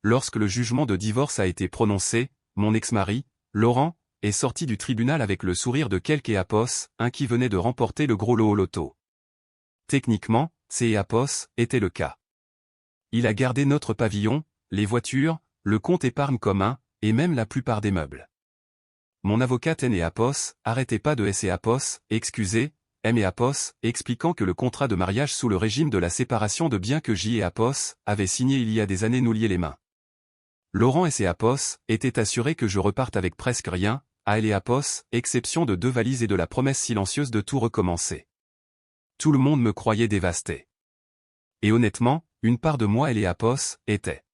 lorsque le jugement de divorce a été prononcé, mon ex-mari, Laurent, est sorti du tribunal avec le sourire de quelque Eapos, un qui venait de remporter le gros lot au loto. Techniquement, c'est Eapos, était le cas. Il a gardé notre pavillon, les voitures, le compte épargne commun, et même la plupart des meubles. Mon avocate N. Eapos, arrêtez pas de S. Eapos, excusez, M. Eapos, expliquant que le contrat de mariage sous le régime de la séparation de biens que J. Eapos avait signé il y a des années nous liait les mains. Laurent S. Eapos était assuré que je reparte avec presque rien, à L. Eapos, exception de 2 valises et de la promesse silencieuse de tout recommencer. Tout le monde me croyait dévasté. Et honnêtement, une part de moi L. Eapos était.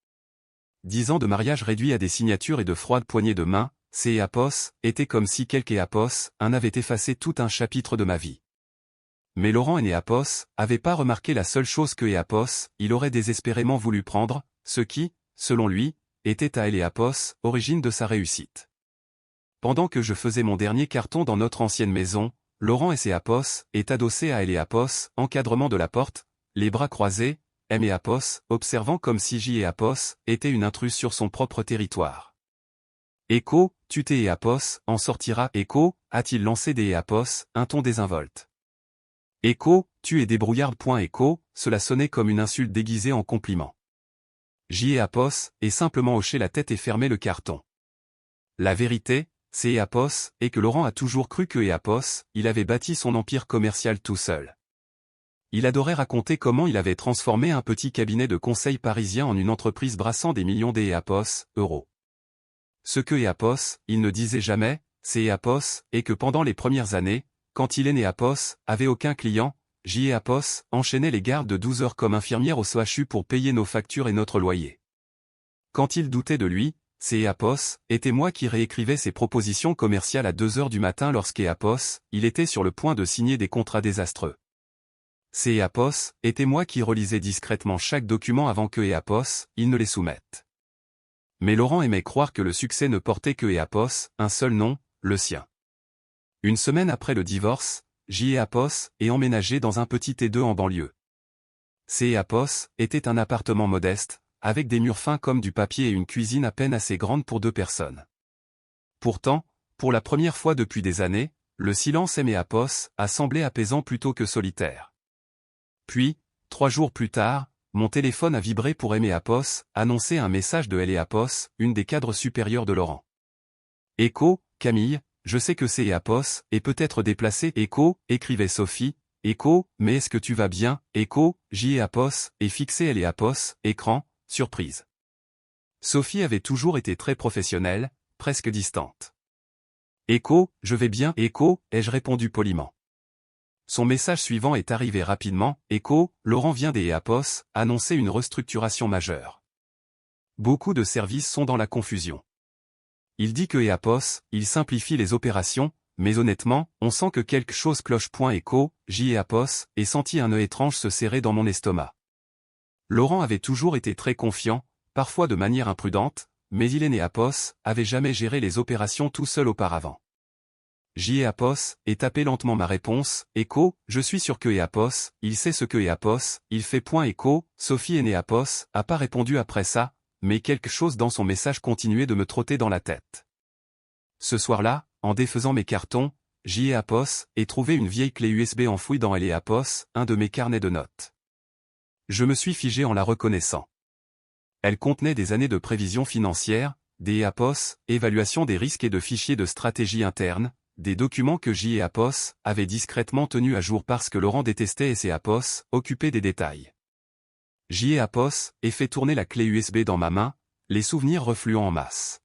10 ans de mariage réduit à des signatures et de froides poignées de main, C. Eapos, était comme si quelque Eapos, un avait effacé tout un chapitre de ma vie. Mais Laurent N. Eapos avait pas remarqué la seule chose que Eapos, il aurait désespérément voulu prendre, ce qui, selon lui, était à L. Eapos, origine de sa réussite. Pendant que je faisais mon dernier carton dans notre ancienne maison, Laurent S. Eapos est adossé à L. Eapos, encadrement de la porte, les bras croisés, M. Eapos, observant comme si J. Eapos était une intruse sur son propre territoire. Écho, tu t'es Eapos, en sortira Écho, a-t-il lancé des Eapos, un ton désinvolte. Écho, tu es débrouillarde. Écho, cela sonnait comme une insulte déguisée en compliment. J. Eapos, et simplement hoché la tête et fermé le carton. La vérité, c'est Eapos, et que Laurent a toujours cru que Eapos, il avait bâti son empire commercial tout seul. Il adorait raconter comment il avait transformé un petit cabinet de conseil parisien en une entreprise brassant des millions d'Eapos, euros. Ce que Eapos, il ne disait jamais, c'est Eapos, et que pendant les premières années, quand il est né Eapos, avait aucun client, J. Eapos enchaînait les gardes de 12 heures comme infirmière au CHU pour payer nos factures et notre loyer. Quand il doutait de lui, c'est Eapos, était moi qui réécrivais ses propositions commerciales à 2 heures du matin lorsqu'Eapos, il était sur le point de signer des contrats désastreux. C'est Eapos, était moi qui relisais discrètement chaque document avant que Eapos, il ne les soumette. Mais Laurent aimait croire que le succès ne portait que Eapos, un seul nom, le sien. Une semaine après le divorce, J. Eapos est emménagé dans un petit T2 en banlieue. C. Eapos était un appartement modeste, avec des murs fins comme du papier et une cuisine à peine assez grande pour 2 personnes. Pourtant, pour la première fois depuis des années, le silence M. Eapos a semblé apaisant plutôt que solitaire. Puis, 3 jours plus tard, mon téléphone a vibré pour M. Eapos, annoncer un message de L. Eapos, une des cadres supérieures de Laurent. Écho, Camille, je sais que c'est Eapos, et peut-être déplacé. Écho, écrivait Sophie. Écho, mais est-ce que tu vas bien? Écho, J. Eapos, et fixé L. Eapos, écran, surprise. Sophie avait toujours été très professionnelle, presque distante. Écho, je vais bien. Écho, ai-je répondu poliment. Son message suivant est arrivé rapidement. Écho, Laurent vient des Eapos, annoncer une restructuration majeure. Beaucoup de services sont dans la confusion. Il dit que Eapos, il simplifie les opérations, mais honnêtement, on sent que quelque chose cloche. Écho, J. Eapos, et senti un nœud étrange se serrer dans mon estomac. Laurent avait toujours été très confiant, parfois de manière imprudente, mais il et Eapos avait jamais géré les opérations tout seul auparavant. J. Eapos, et tapé lentement ma réponse, Écho, je suis sûr que Eapos, il sait ce que Eapos, il fait. Écho, Sophie et Eapos, a pas répondu après ça, mais quelque chose dans son message continuait de me trotter dans la tête. Ce soir-là, en défaisant mes cartons, J. Eapos, et trouvé une vieille clé USB enfouie dans L. Eapos, un de mes carnets de notes. Je me suis figé en la reconnaissant. Elle contenait des années de prévisions financières, des Eapos, évaluation des risques et de fichiers de stratégie interne, des documents que J. Eapos avait discrètement tenus à jour parce que Laurent détestait S. Eapos, occupé des détails. J. Eapos, et fait tourner la clé USB dans ma main, les souvenirs refluant en masse.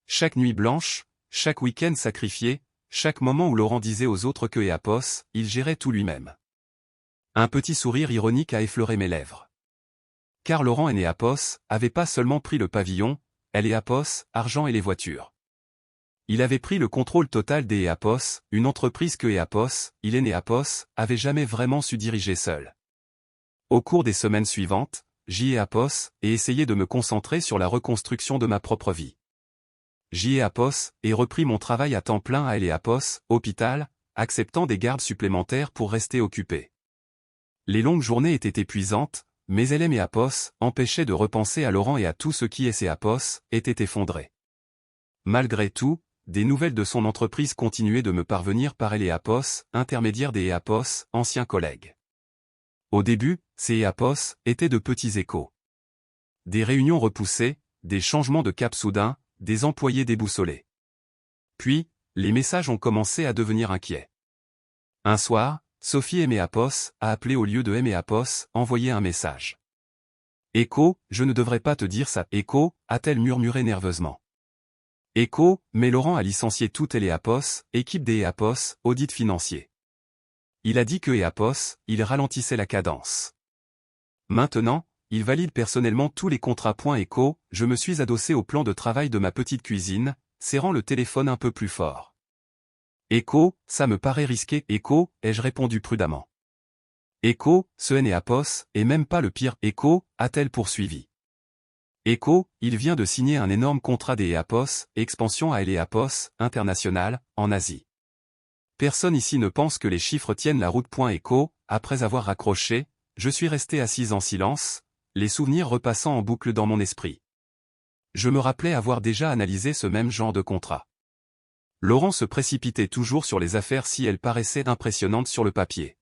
Chaque nuit blanche, chaque week-end sacrifié, chaque moment où Laurent disait aux autres que Eapos, il gérait tout lui-même. Un petit sourire ironique a effleuré mes lèvres. Car Laurent et Eapos avaient pas seulement pris le pavillon, L. Eapos, argent et les voitures. Il avait pris le contrôle total des Eapos, une entreprise que Eapos, il et Eapos, avait jamais vraiment su diriger seul. Au cours des semaines suivantes, J. Eapos et essayé de me concentrer sur la reconstruction de ma propre vie. J. Eapos et repris mon travail à temps plein à L. Eapos, hôpital, acceptant des gardes supplémentaires pour rester occupé. Les longues journées étaient épuisantes, mais LM et Apos empêchaient de repenser à Laurent et à tout ce qui est Apos était effondré. Malgré tout, des nouvelles de son entreprise continuaient de me parvenir par Apos, intermédiaire des Apos, anciens collègues. Au début, ces Apos étaient de petits échos. Des réunions repoussées, des changements de cap soudains, des employés déboussolés. Puis, les messages ont commencé à devenir inquiets. Un soir, Sophie Apos a appelé au lieu de Apos, envoyé un message. « Echo, je ne devrais pas te dire ça. Echo » a-t-elle murmuré nerveusement. « Echo, mais Laurent a licencié toute Apos, équipe des Apos, audit financier. Il a dit que Apos, il ralentissait la cadence. Maintenant, il valide personnellement tous les contrats. Echo, je me suis adossé au plan de travail de ma petite cuisine, serrant le téléphone un peu plus fort. Echo, ça me paraît risqué. Echo, ai-je répondu prudemment. Echo, ce Apos est même pas le pire. Echo, a-t-elle poursuivi. Echo, il vient de signer un énorme contrat des Apos, expansion à Apos, international, en Asie. Personne ici ne pense que les chiffres tiennent la route. Echo, après avoir raccroché, je suis resté assise en silence, les souvenirs repassant en boucle dans mon esprit. Je me rappelais avoir déjà analysé ce même genre de contrat. Laurent se précipitait toujours sur les affaires si elles paraissaient impressionnantes sur le papier.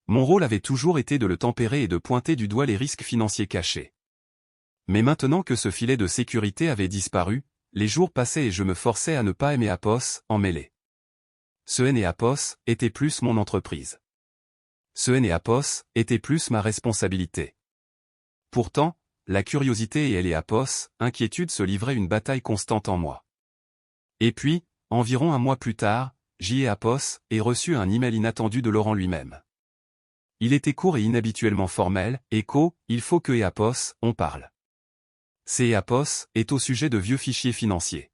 Mon rôle avait toujours été de le tempérer et de pointer du doigt les risques financiers cachés. Mais maintenant que ce filet de sécurité avait disparu, les jours passaient et je me forçais à ne pas Apos en mêler. Ce Apos était plus mon entreprise. Ce Apos était plus ma responsabilité. Pourtant, la curiosité et Apos, inquiétude se livraient une bataille constante en moi. Et puis, environ un mois plus tard, Apos ai reçu un email inattendu de Laurent lui-même. Il était court et inhabituellement formel. Echo, il faut que Apos, on parle. C'est Apos est au sujet de vieux fichiers financiers.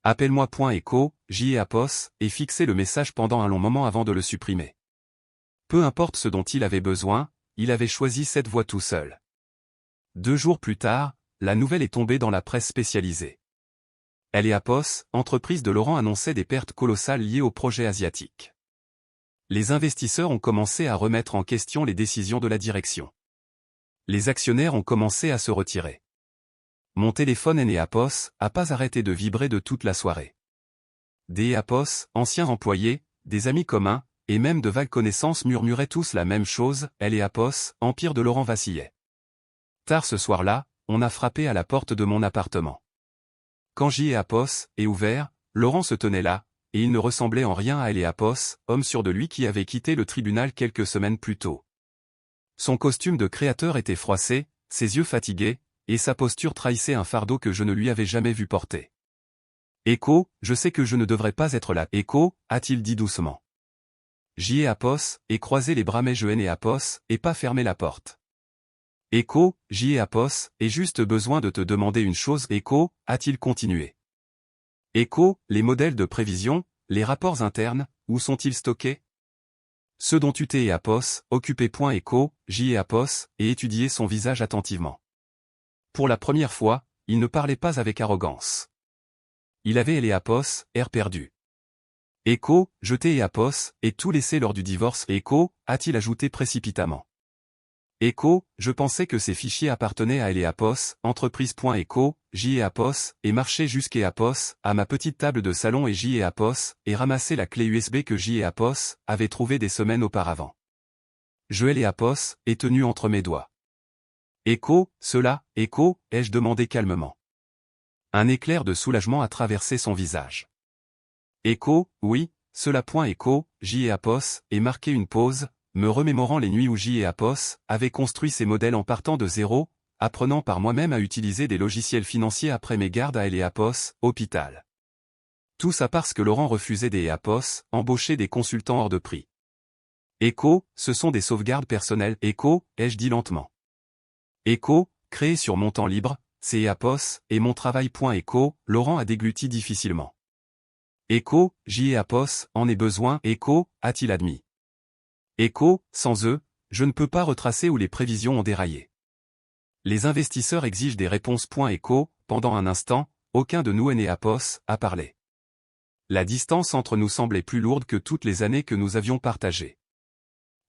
Appelle-moi. Echo, Apos, et fixé le message pendant un long moment avant de le supprimer. Peu importe ce dont il avait besoin, il avait choisi cette voie tout seul. 2 jours plus tard, la nouvelle est tombée dans la presse spécialisée. Apos, entreprise de Laurent, annonçait des pertes colossales liées au projet asiatique. Les investisseurs ont commencé à remettre en question les décisions de la direction. Les actionnaires ont commencé à se retirer. Mon téléphone Apos a pas arrêté de vibrer de toute la soirée. Des Apos, anciens employés, des amis communs, et même de vagues connaissances murmuraient tous la même chose. Apos, empire de Laurent vacillait. Tard ce soir-là, on a frappé à la porte de mon appartement. Quand Apos est ouvert, Laurent se tenait là, et il ne ressemblait en rien à Apos, homme sûr de lui qui avait quitté le tribunal quelques semaines plus tôt. Son costume de créateur était froissé, ses yeux fatigués, et sa posture trahissait un fardeau que je ne lui avais jamais vu porter. « Echo, je sais que je ne devrais pas être là. » Echo, a-t-il dit doucement. Apos et croisé les bras, mais je Apos et pas fermé la porte. Echo, Apos, ai juste besoin de te demander une chose. Echo, a-t-il continué. Echo, les modèles de prévision, les rapports internes, où sont-ils stockés? Ceux dont tu t'es Apos, occupé. Echo, Apos, et étudié son visage attentivement. Pour la première fois, il ne parlait pas avec arrogance. Il avait Apos, air perdu. Echo, je t'ai Apos, et tout laissé lors du divorce. Echo, a-t-il ajouté précipitamment. Echo, je pensais que ces fichiers appartenaient à Apos, entreprise. Echo, Apos, et marché jusqu'à Apos, à ma petite table de salon, et Apos, et ramassé la clé USB que Apos avait trouvée des semaines auparavant. Je Apos, est tenu entre mes doigts. Echo, cela, Echo, ai-je demandé calmement. Un éclair de soulagement a traversé son visage. Echo, oui, cela. Echo, Apos, et marqué une pause, me remémorant les nuits où Apos avait construit ses modèles en partant de zéro, apprenant par moi-même à utiliser des logiciels financiers après mes gardes à Apos, hôpital. Tout ça parce que Laurent refusait des Apos, embaucher des consultants hors de prix. Echo, ce sont des sauvegardes personnelles. Echo, ai-je dit lentement. Echo, créé sur mon temps libre, c'est Apos, et mon travail. Echo, Laurent a dégluti difficilement. Echo, Apos, en ai besoin. Echo, a-t-il admis. Echo, sans eux, je ne peux pas retracer où les prévisions ont déraillé. Les investisseurs exigent des réponses. Echo, pendant un instant, aucun de nous Apos a parlé. La distance entre nous semblait plus lourde que toutes les années que nous avions partagées.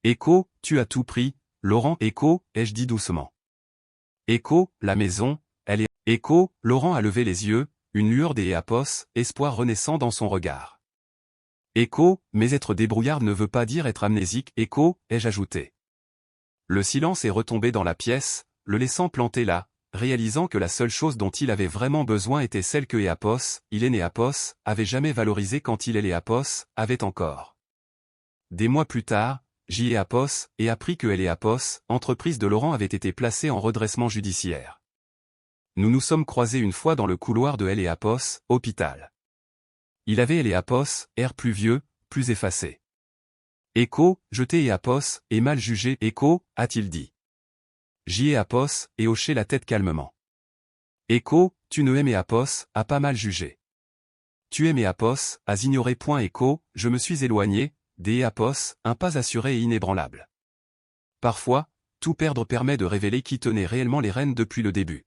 Echo, tu as tout pris, Laurent, écho, ai-je dit doucement. Écho, la maison, elle est... Écho, Laurent a levé les yeux, une lueur espoir renaissant dans son regard. Écho, mais être débrouillard ne veut pas dire être amnésique, écho, ai-je ajouté. Le silence est retombé dans la pièce, le laissant planté là, réalisant que la seule chose dont il avait vraiment besoin était celle que Éapos avait jamais valorisée quand il Éapos avait encore. Des mois plus tard, Éapos et appris que Éapos, entreprise de Laurent, avait été placée en redressement judiciaire. Nous nous sommes croisés une fois dans le couloir de Éapos, hôpital. Il avait Éapos, air plus vieux, plus effacé. Écho, jeté Éapos, et mal jugé, écho, a-t-il dit. Éapos, et hoché la tête calmement. Écho, tu ne aimes Éapos, a pas mal jugé. Tu aimes Éapos, as ignoré. Écho, je me suis éloigné, d'Éapos, un pas assuré et inébranlable. Parfois, tout perdre permet de révéler qui tenait réellement les rênes depuis le début.